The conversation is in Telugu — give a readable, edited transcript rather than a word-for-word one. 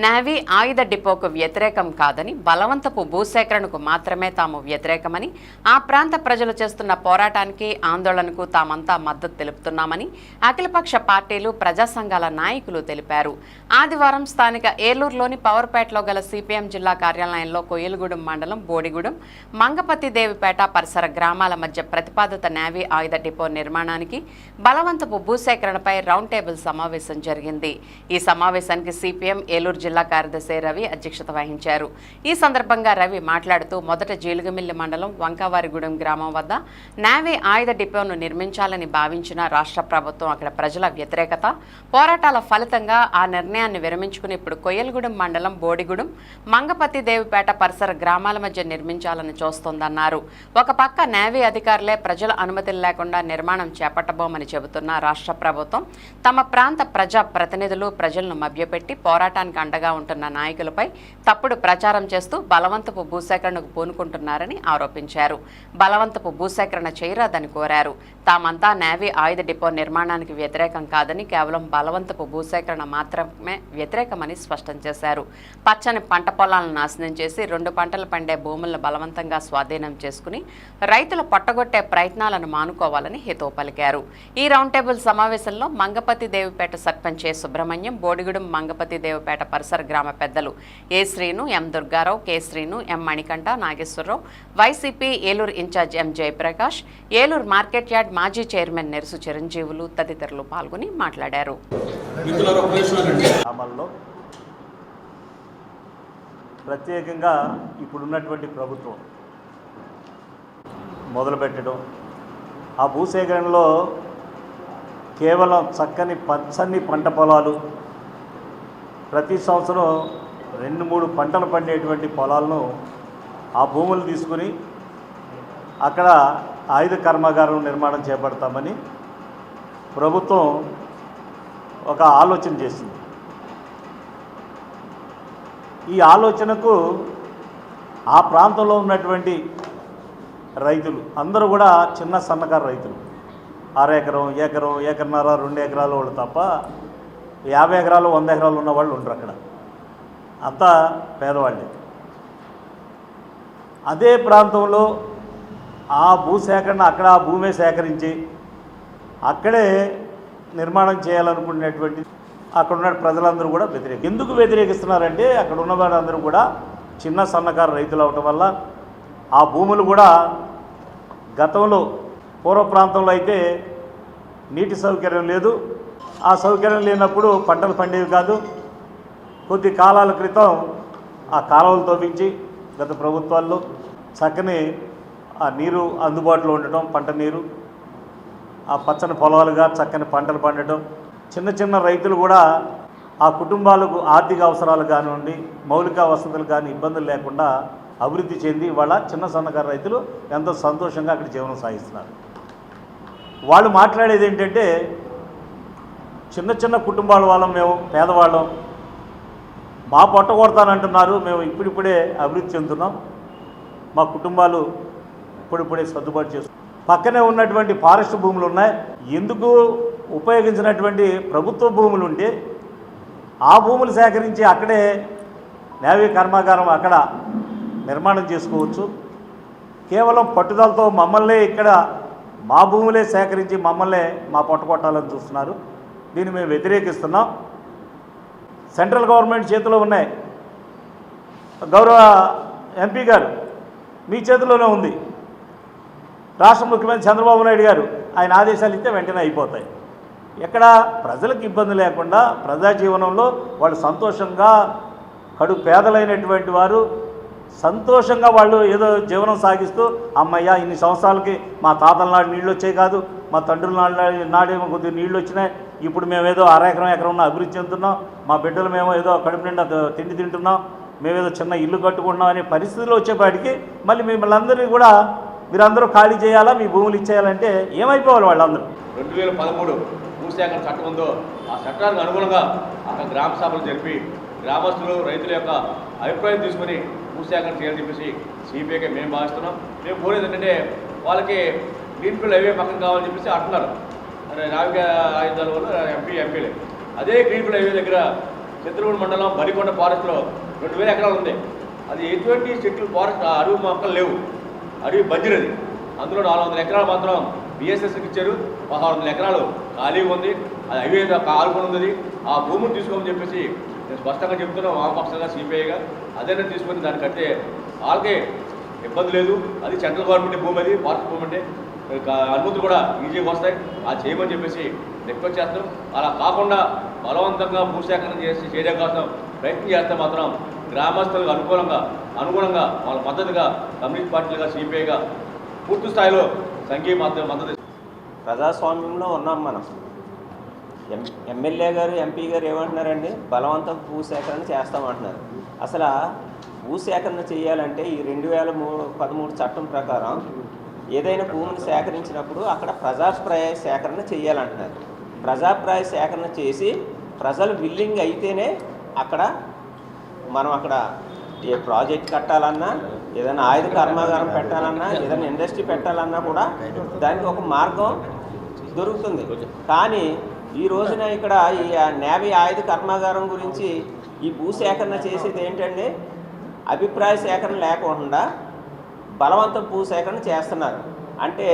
నేవీ ఆయుధ డిపోకు వ్యతిరేకం కాదని, బలవంతపు భూసేకరణకు మాత్రమే తాము వ్యతిరేకమని, ఆ ప్రాంత ప్రజలు చేస్తున్న పోరాటానికి, ఆందోళనకు తామంతా మద్దతు తెలుపుతున్నామని అఖిలపక్ష పార్టీలు, ప్రజా సంఘాల నాయకులు తెలిపారు. ఆదివారం స్థానిక ఏలూరులోని పవర్పేటలో గల సిపిఎం జిల్లా కార్యాలయంలో కొయ్యలగూడెం మండలం బోడిగూడెం, మంగపతి దేవిపేట పరిసర గ్రామాల మధ్య ప్రతిపాదిత నేవీ ఆయుధ డిపో నిర్మాణానికి, బలవంతపు భూసేకరణపై రౌండ్ టేబుల్ సమావేశం జరిగింది. ఈ సమావేశానికి సిపిఎం ఏలూరు జిల్లా కార్యదర్శి రవి అధ్యక్షత వహించారు. ఈ సందర్భంగా రవి మాట్లాడుతూ, మొదట జీలుగమిల్లి మండలం వంకవారిగూడెం గ్రామం వద్ద నేవీ ఆయుధ డిపోను నిర్మించాలని భావించిన రాష్ట్ర ప్రభుత్వం, అక్కడ ప్రజల వ్యతిరేకత, పోరాటాల ఫలితంగా ఆ నిర్ణయాన్ని విరమించుకుని ఇప్పుడు కొయ్యలగూడెం మండలం బోడిగూడెం, మంగపతి దేవిపేట పరిసర గ్రామాల మధ్య నిర్మించాలని చూస్తోందన్నారు. ఒక పక్క నేవీ అధికారులే ప్రజల అనుమతులు లేకుండా నిర్మాణం చేపట్టబోమని చెబుతున్న రాష్ట్ర ప్రభుత్వం, తమ ప్రాంత ప్రజా ప్రతినిధులు ప్రజలను మభ్యపెట్టి పోరాటానికి అండగా ఉంటున్న నాయకులపై తప్పుడు ప్రచారం చేస్తూ బలవంతపు భూసేకరణకు పూనుకుంటున్నారని ఆరోపించారు. బలవంతపు భూసేకరణ చేయరాదని కోరారు. తామంతా నేవీ ఆయుధ డిపో నిర్మాణానికి వ్యతిరేకం కాదని, కేవలం బలవంతపు భూసేకరణ మాత్రమే వ్యతిరేకమని స్పష్టం చేశారు. పచ్చని పంట పొలాలను నాశనం చేసి 2 పంటలు పండే భూములను బలవంతంగా స్వాధీనం చేసుకుని రైతులు పొట్టగొట్టే ప్రయత్నాలను మానుకోవాలని హితవు పలికారు. ఈ రౌండ్ టేబుల్ సమావేశంలో మంగపతి దేవిపేట సర్పంచ్ ఏ సుబ్రహ్మణ్యం, బోడిగూడెం మంగపతి దేవిపేట పరిసర గ్రామ పెద్దలు ఏ శ్రీను, ఎం దుర్గారావు, కె శ్రీను, ఎం మణికంఠ, నాగేశ్వరరావు, వైసీపీ ఏలూరు ఇన్ఛార్జ్ ఎం జయప్రకాష్, ఏలూరు మార్కెట్ యార్డ్ మాజీ చైర్మన్ నెరుసు చిరంజీవులు తదితరులు పాల్గొని మాట్లాడారు. ప్రత్యేకంగా ఇప్పుడున్నటువంటి ప్రభుత్వం మొదలుపెట్టడం, ఆ భూసేకరణలో కేవలం చక్కని పచ్చని పంట పొలాలు, ప్రతి సంవత్సరం 2-3 పంటలు పండేటువంటి పొలాలను ఆ భూములు తీసుకుని అక్కడ ఆయుధ కర్మాగారం నిర్మాణం చేపడతామని ప్రభుత్వం ఒక ఆలోచన చేసింది. ఈ ఆలోచనకు ఆ ప్రాంతంలో ఉన్నటువంటి రైతులు అందరూ కూడా చిన్న సన్నకారు రైతులు, 6 ఎకరం, ఏకరన్నర, 2 ఎకరాలు వాళ్ళు తప్ప 50 ఎకరాలు, 100 ఎకరాలు ఉన్న వాళ్ళు ఉండరు. అక్కడ అంతా పేదవాళ్ళే. అదే ప్రాంతంలో ఆ భూసేకరణ, అక్కడ ఆ భూమే సేకరించి అక్కడే నిర్మాణం చేయాలనుకునేటువంటి అక్కడున్న ప్రజలందరూ కూడా ఎందుకు వ్యతిరేకిస్తున్నారంటే, అక్కడ ఉన్న వాళ్ళందరూ కూడా చిన్న సన్నకారు రైతులు అవటం వల్ల ఆ భూములు కూడా గతంలో పూర్వ ప్రాంతంలో అయితే నీటి సౌకర్యం లేదు. ఆ సౌకర్యం లేనప్పుడు పంటలు పండేవి కాదు. కొద్ది కాలాల క్రితం ఆ కాలువలు తవ్వించి గత ప్రభుత్వాల్లో చక్కని ఆ నీరు అందుబాటులో ఉండటం, పంట నీరు, ఆ పచ్చని పొలాలుగా చక్కని పంటలు పండటం, చిన్న చిన్న రైతులు కూడా ఆ కుటుంబాలకు ఆర్థిక అవసరాలు కానివ్వండి, మౌలిక వసతులు కానీ ఇబ్బందులు లేకుండా అభివృద్ధి చెంది వాళ్ళ చిన్న సన్నకారు రైతులు ఎంతో సంతోషంగా అక్కడ జీవనం సాగిస్తున్నారు. వాళ్ళు మాట్లాడేది ఏంటంటే, చిన్న చిన్న కుటుంబాల వాళ్ళం, మేము పేదవాళ్ళం, మా పొట్ట కొడతానంటున్నారు, మేము ఇప్పుడిప్పుడే అభివృద్ధి చెందుతున్నాం, మా కుటుంబాలు ఇప్పుడిప్పుడే సర్దుబాటు చేస్తున్నాం, పక్కనే ఉన్నటువంటి ఫారెస్ట్ భూములు ఉన్నాయి, ఎందుకు ఉపయోగించినటువంటి ప్రభుత్వ భూములు ఉంటే ఆ భూములు సేకరించి అక్కడే నేవీ కర్మాగారం అక్కడ నిర్మాణం చేసుకోవచ్చు. కేవలం పట్టుదలతో మమ్మల్ని ఇక్కడ మా భూములే సేకరించి మమ్మల్ని మా పొట్ట కొట్టాలని చూస్తున్నారు. దీన్ని మేము వ్యతిరేకిస్తున్నాం. సెంట్రల్ గవర్నమెంట్ చేతిలో ఉన్నాయి. గౌరవ ఎంపీ గారు మీ చేతిలోనే ఉంది. రాష్ట్ర ముఖ్యమంత్రి చంద్రబాబు నాయుడు గారు ఆయన ఆదేశాలు ఇస్తే వెంటనే అయిపోతాయి. ఎక్కడ ప్రజలకు ఇబ్బంది లేకుండా ప్రజా జీవనంలో వాళ్ళు సంతోషంగా, కడు పేదలైనటువంటి వారు సంతోషంగా వాళ్ళు ఏదో జీవనం సాగిస్తూ, అమ్మయ్య ఇన్ని సంవత్సరాలకి మా తాతల నాడు నీళ్ళు వచ్చాయి కాదు, మా తండ్రుల నాడేమో కొద్దిగా నీళ్ళు వచ్చినాయి, ఇప్పుడు మేమేదో 1 ఎకరం ఉన్న అభివృద్ధి చెందుతున్నాం, మా బిడ్డలు మేము ఏదో కడుపు నిండా తిండి తింటున్నాం, మేమేదో చిన్న ఇల్లు కట్టుకుంటున్నాం అనే పరిస్థితిలో వచ్చేపాటికి మళ్ళీ మిమ్మల్ని అందరినీ కూడా మీరందరూ ఖాళీ చేయాలా, మీ భూములు ఇచ్చేయాలంటే ఏమైపోవాలి వాళ్ళందరూ. 2013 భూసేకరణ చట్టం ఉందో ఆ చట్టానికి అనుగుణంగా అక్కడ గ్రామ సభలు జరిపి గ్రామస్తులు, రైతుల యొక్క అభిప్రాయం తీసుకుని భూసేకరణ చేయాలని చెప్పేసి సిపిఐకి మేము భావిస్తున్నాం. మేము కోరేది ఏంటంటే, వాళ్ళకి గ్రీన్ ఫీల్డ్ హైవే పక్కన కావాలని చెప్పేసి అంటున్నారు. నావిక ఆయుధాల వల్ల ఎంపీలే అదే గ్రీన్ ఫీల్డ్ హైవే దగ్గర పెద్దలూరు మండలం బరికొండ ఫారెస్ట్లో 2000 ఎకరాలు ఉంది. అది ఎటువంటి చెట్లు ఫారెస్ట్ అడవి మొక్కలు లేవు, అడవి బంజరది. అందులో 400 ఎకరాలు మాత్రం బిఎస్ఎస్కి ఇచ్చారు. 1600 ఎకరాలు ఖాళీగా ఉంది. అది హైవే ఆలుకొని ఉంది. ఆ భూమిని తీసుకోమని చెప్పేసి నేను స్పష్టంగా చెప్తున్నాం, వామపక్షంగా సిపిఐగా. అదైనా తీసుకొని దాన్ని కట్టే వాళ్ళకే ఇబ్బంది లేదు. అది సెంట్రల్ గవర్నమెంట్ భూమి, అది ఫారెస్ట్ భూమి అంటే అనుమతులు కూడా ఈజీగా వస్తాయి. అది చేయమని చెప్పేసి రిక్వెస్ట్ చేస్తాం. అలా కాకుండా బలవంతంగా భూసేకరణ చేయడం కోసం ప్రయత్నం చేస్తే మాత్రం గ్రామస్తులకు అనుగుణంగా వాళ్ళ మద్దతుగా కమ్యూనిస్ట్ పార్టీలుగా సిపిఐగా పూర్తి స్థాయిలో సంఘీయ మద్దతు. ప్రజాస్వామ్యంలో ఉన్నాం మనం. ఎమ్మెల్యే గారు, ఎంపీ గారు ఏమంటున్నారండి? బలవంతం భూసేకరణ చేస్తామంటున్నారు. అసలు భూసేకరణ చేయాలంటే ఈ 2013 చట్టం ప్రకారం ఏదైనా భూమిని సేకరించినప్పుడు అక్కడ ప్రజాభిప్రాయ సేకరణ చేయాలంటున్నారు. ప్రజాభిప్రాయ సేకరణ చేసి ప్రజలు విల్లింగ్ అయితేనే మనం అక్కడ ఏ ప్రాజెక్ట్ కట్టాలన్నా, ఏదైనా ఆయుధ కర్మాగారం పెట్టాలన్నా, ఏదైనా ఇండస్ట్రీ పెట్టాలన్నా కూడా దానికి ఒక మార్గం దొరుకుతుంది. కానీ ఈ రోజున ఇక్కడ ఈ నేవీ ఆయుధ కర్మాగారం గురించి ఈ భూసేకరణ చేసేది ఏంటంటే అభిప్రాయ సేకరణ లేకుండా బలవంతం భూసేకరణ చేస్తున్నారు. అంటే